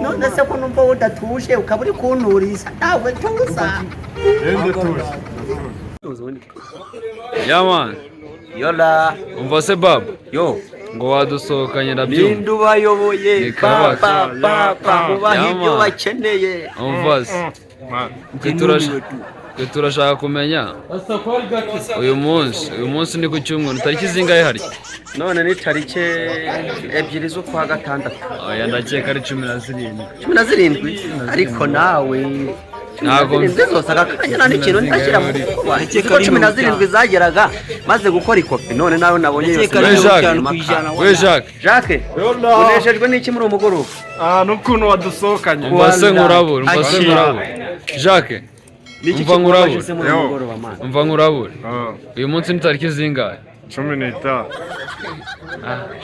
none se ko numva udatuje ukaba uri kunturisa nawe tuza Yeah man, yola umva se bab yo ngo wadusohokanye ndabyumva. nindu bayoboye Ni kabasi. papa mubaha Yeah, ibyo man. bakeneye Umva se twe turashaka kumenya uyu munsi ni ku cyumweru tariki zingahe hari? none ni tariki ebyiri z'ukwa gatandatu Oya ndakeka ari 17. 17 ariko nawe Ntago zose akakanya nta n'ikintu ntashyira mu kuba kuko 17 zageraga maze gukora ikopi none nawe nabonye yose we Jacques uneshejwe n'iki muri umugoroba n'ukuntu wadusohokanye umva se nkurabura Jacques umva nkurabura uyu munsi ni tariki zingahe? 15.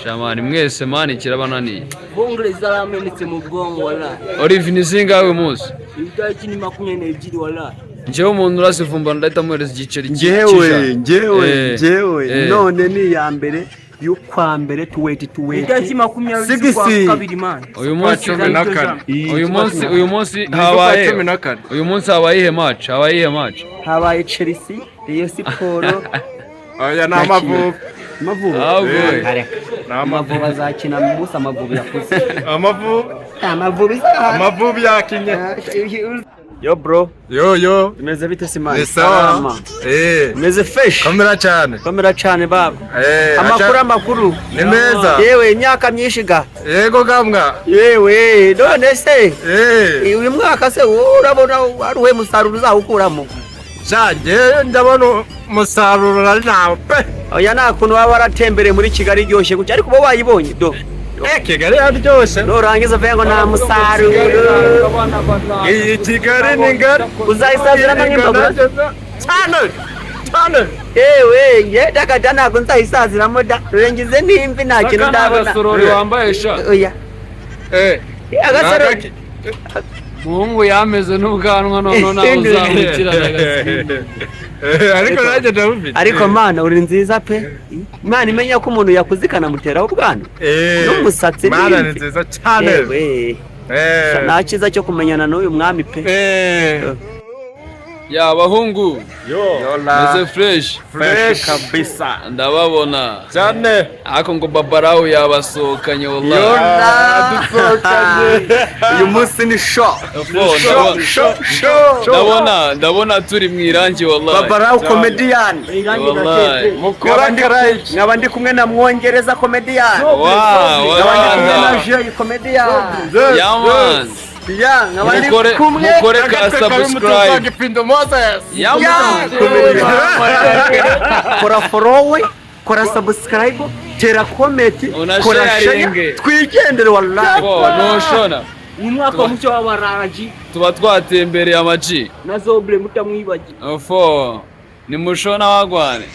Shamani mwese mani kirabananiye. Bongre zaramenetse mu bwongo wala. Olive ni zingahe uyu munsi? Itariki ni 22 wala. Njyewe umuntu urasifumba ndahita muhereza igiceri njyewe none ni ya mbere y'ukwa mbere tuweti Itariki 22 man. uyu munsi habaye ihe match? habaye Chelsea Rayon Sport Oya n'amavubi Amavubi azakina mu munsi Amavubi yakuze amavubi yakinye yo bro yo imeze bite simani? sawa imeze fresh kamera cyane baba amakuru ni meza yewe imyaka myinshi ga yego gambwa yewe none se uyu mwaka se urabona ari we musaruro uzawukuramo? Janje ndabona umusaruro ari nawe pe oya nta kuntu waba waratembereye muri Kigali iryoshye gutya ariko bo wayibonye do Kigali aryoshye nurangiza vuga ngo nta musaruro iyi Kigali ni ngari uzayisaziramo nk'imboga cyane yewe ndagada ntabwo nzayisaziramo da rurengize n'imvi nta kintu ndabona agasorori wambaye sha oya agasorori muhungu yameze n'ubwanwa none nawe uzamukirana ariko nanjye ndabufite ariko mana uri nziza pe Imana imenya ko umuntu yakuzikana muteraho ubwana n'umusatsi mana ni nziza cyane nta cyiza cyo kumenyana n'uyu mwami pe ya bahungu meze fresh kabisa ndababona cyane ako ngo babarawu yabasohokanye wallahi uyu munsi ni show ndabona turi mu irangi wallahi babarawu comedian nkaba ndi kumwe na mwongereza comedian comedian yaman mukore ka subscribe kora follow kora subscribe tera comment kora share twigendere wallahi noshona Ni mwaka mucyo w'abaraji tuba twatembereye amaci na zoble mutamwibaji ni mushona wagwane